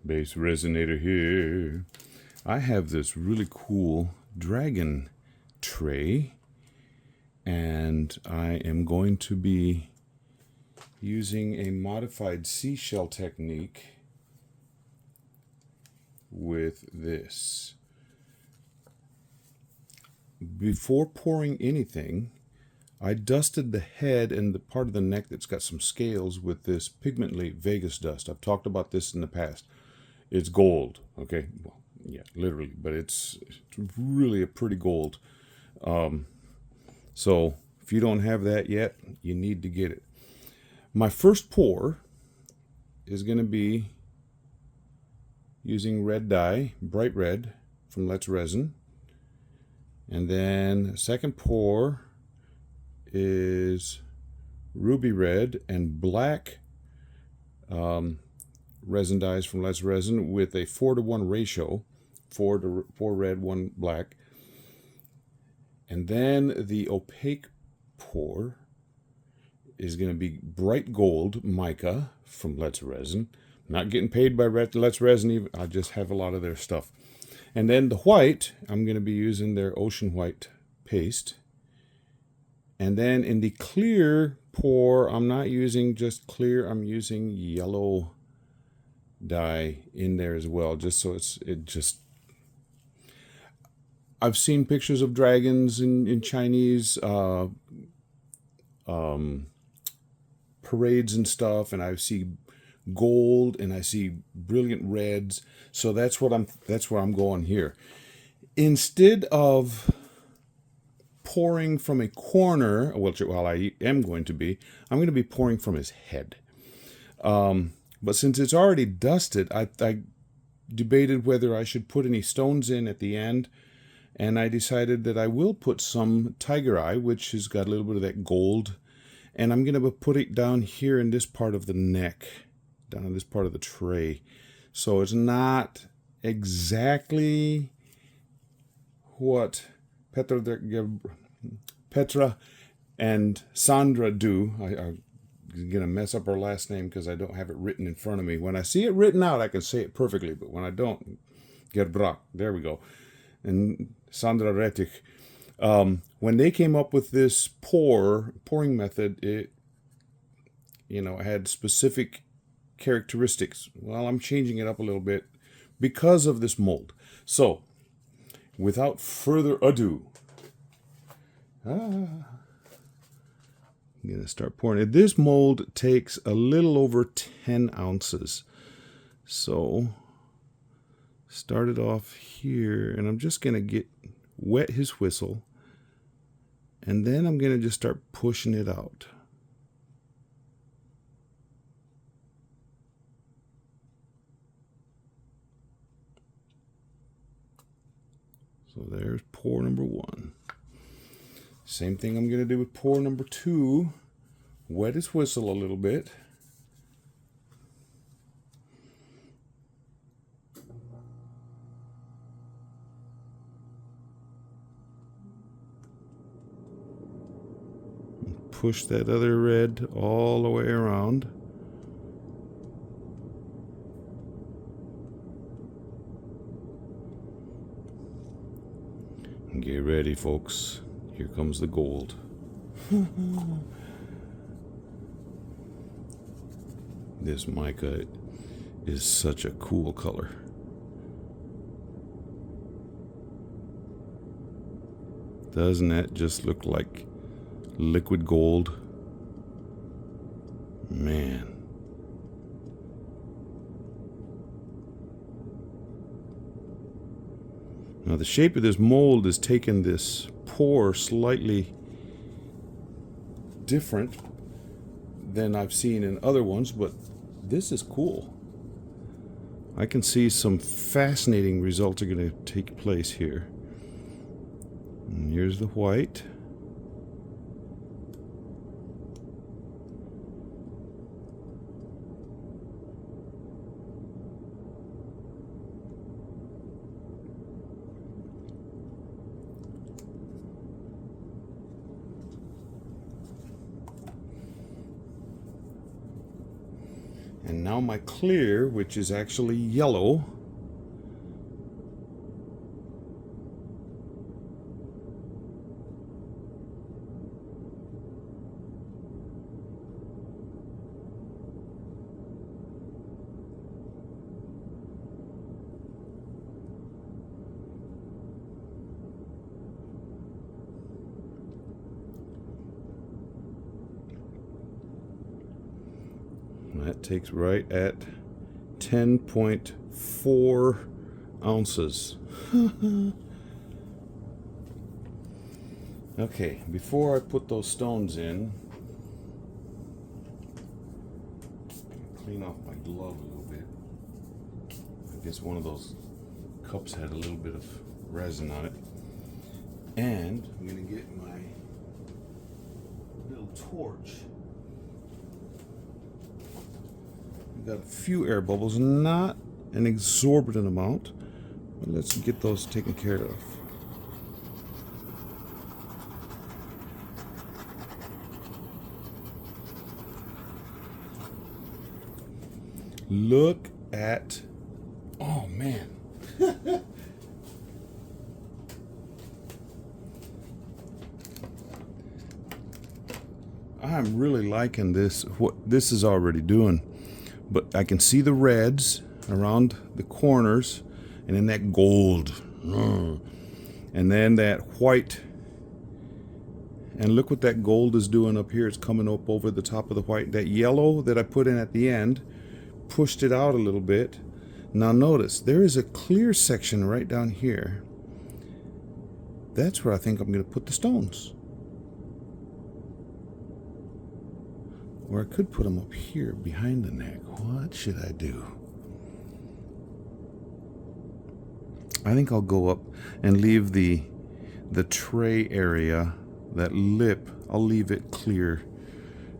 Base resonator here. I have this really cool dragon tray, and I am going to be using a modified seashell technique with this. Before pouring anything, I dusted the head and the part of the neck that's got some scales with this Pigmently Vegas Dust. I've talked about this in the past. It's gold, okay? Well, yeah, literally, but it's really a pretty gold. So if you don't have that yet, you need to get it. My first pour is going to be using red dye, bright red, from Let's Resin. And then second pour is ruby red and black resin dyes from Let's Resin with a 4-to-1 ratio, 4 red, 1 black. And then the opaque pour is going to be bright gold mica from Let's Resin. Not getting paid by Let's Resin, even. I just have a lot of their stuff. And then the white, I'm going to be using their ocean white paste. And then in the clear pour, I'm not using just clear, I'm using yellow dye in there as well, just so I've seen pictures of dragons in Chinese parades and stuff, and I see gold and I see brilliant reds. So that's where I'm going here. Instead of pouring from a corner, well, I am going to be, I'm going to be pouring from his head. But since it's already dusted, I debated whether I should put any stones in at the end, and I decided that I will put some tiger eye, which has got a little bit of that gold, and I'm going to put it down here in this part of the neck, down in this part of the tray. So it's not exactly what Petra and Sandra do. I'm going to mess up her last name because I don't have it written in front of me. When I see it written out, I can say it perfectly, but when I don't, Gerbrak, there we go. And Sandra Rettich, when they came up with this pouring method, it had specific characteristics. Well, I'm changing it up a little bit because of this mold. So, without further ado, I'm going to start pouring it. This mold takes a little over 10 ounces. So, start it off here, and I'm just going to wet his whistle, and then I'm going to just start pushing it out. So there's pour number 1. Same thing I'm going to do with pour number 2. Wet his whistle a little bit. Push that other red all the way around. Get ready, folks. Here comes the gold. This mica is such a cool color. Doesn't that just look like liquid gold? Man. Now the shape of this mold has taken this pour slightly different than I've seen in other ones, but this is cool. I can see some fascinating results are going to take place here. And here's the white. And now my clear, which is actually yellow, that takes right at 10.4 ounces. Okay, before I put those stones in, clean off my glove a little bit. I guess one of those cups had a little bit of resin on it. And I'm going to get my little torch. Got a few air bubbles, not an exorbitant amount, but let's get those taken care of. Look at, oh man. I'm really liking this, what this is already doing. But I can see the reds around the corners, and then that gold, and then that white. And look what that gold is doing up here. It's coming up over the top of the white. That yellow that I put in at the end pushed it out a little bit. Now notice, there is a clear section right down here. That's where I think I'm going to put the stones. Or I could put them up here behind the neck. What should I do? I think I'll go up and leave the tray area, that lip, I'll leave it clear.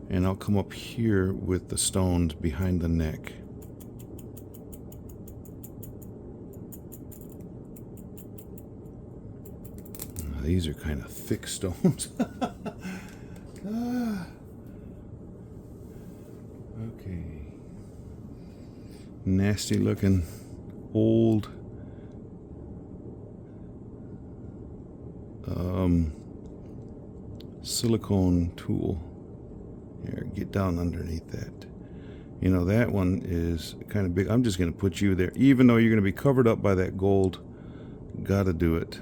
And I'll come up here with the stones behind the neck. These are kind of thick stones. Okay. Nasty looking old silicone tool. Here, get down underneath that. You know, that one is kind of big. I'm just going to put you there. Even though you're going to be covered up by that gold, gotta do it.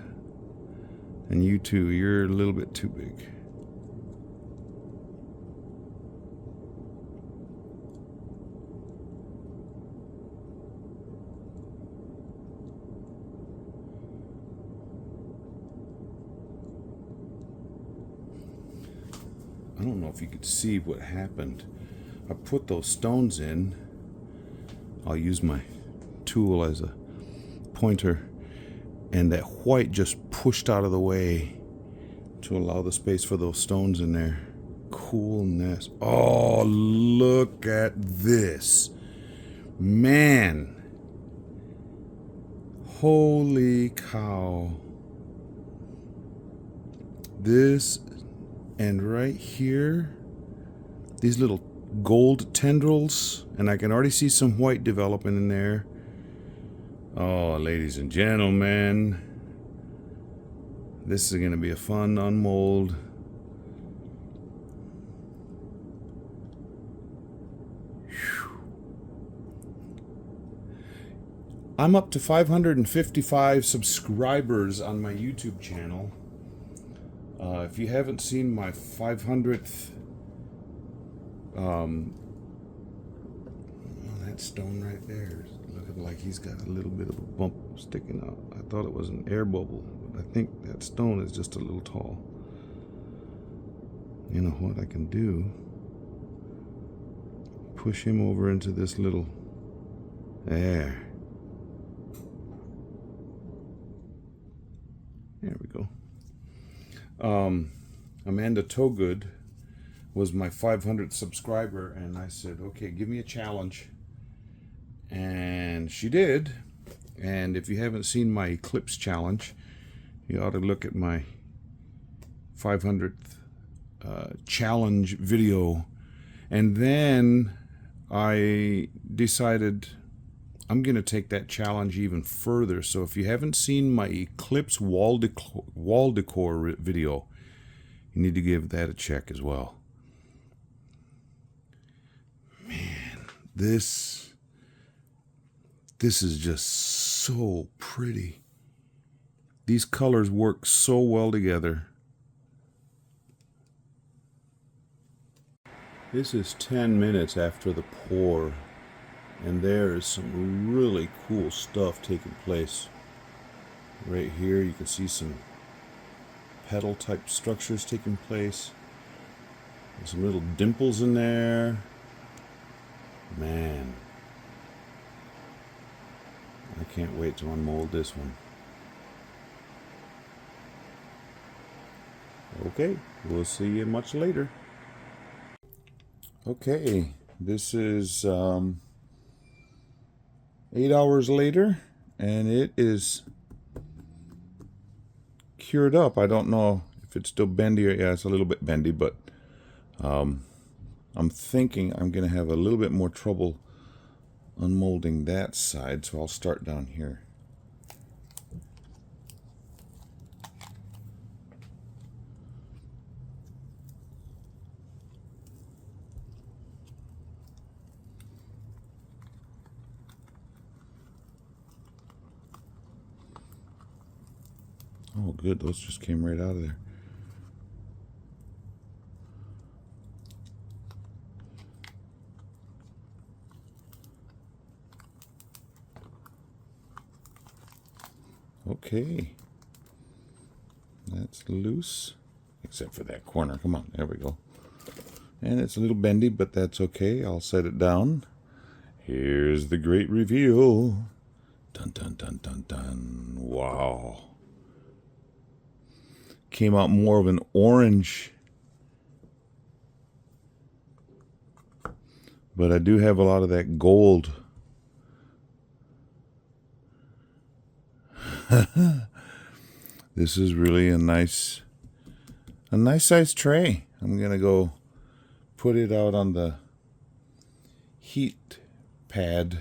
And you too, you're a little bit too big. I don't know if you could see what happened. I put those stones in. I'll use my tool as a pointer, and that white just pushed out of the way to allow the space for those stones in there. Coolness. Oh, look at this. Man. Holy cow. This, and right here, these little gold tendrils, and I can already see some white developing in there. Oh, ladies and gentlemen, this is going to be a fun unmold. I'm up to 555 subscribers on my YouTube channel. If you haven't seen my 500th, that stone right there is looking like he's got a little bit of a bump sticking out. I thought it was an air bubble, but I think that stone is just a little tall. You know what I can do? Push him over into this little, there. There we go. Amanda Togood was my 500th subscriber, and I said, okay, give me a challenge. And she did. And if you haven't seen my eclipse challenge, you ought to look at my 500th challenge video. And then I decided I'm going to take that challenge even further. So if you haven't seen my Eclipse wall decor video, you need to give that a check as well. Man, this is just so pretty. These colors work so well together. This is 10 minutes after the pour, and there is some really cool stuff taking place. Right here you can see some petal type structures taking place. There's some little dimples in there. Man, I can't wait to unmold this one. Okay, we'll see you much later. Okay, this is 8 hours later, and it is cured up. I don't know if it's still bendy or, yeah, it's a little bit bendy, but I'm thinking I'm going to have a little bit more trouble unmolding that side, so I'll start down here. Oh, good. Those just came right out of there. Okay. That's loose, except for that corner. Come on, there we go. And it's a little bendy, but that's okay. I'll set it down. Here's the great reveal. Dun, dun, dun, dun, dun. Wow. Came out more of an orange, but I do have a lot of that gold. This is really a nice size tray. I'm gonna go put it out on the heat pad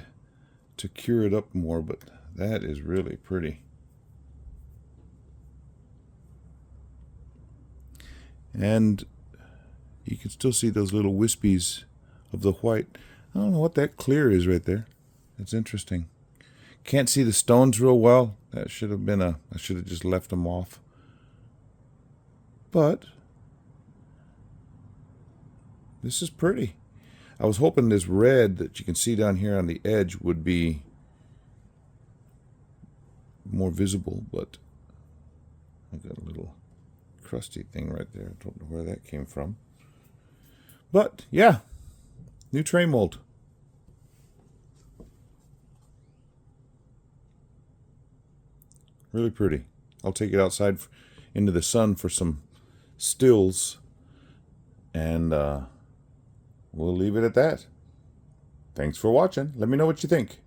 to cure it up more, but that is really pretty. And you can still see those little wispies of the white. I don't know what that clear is right there. That's interesting. Can't see the stones real well. That should have been I should have just left them off. But this is pretty. I was hoping this red that you can see down here on the edge would be more visible, but I got a little crusty thing right there. I don't know where that came from. But yeah, new tray mold. Really pretty. I'll take it outside into the sun for some stills, and we'll leave it at that. Thanks for watching. Let me know what you think.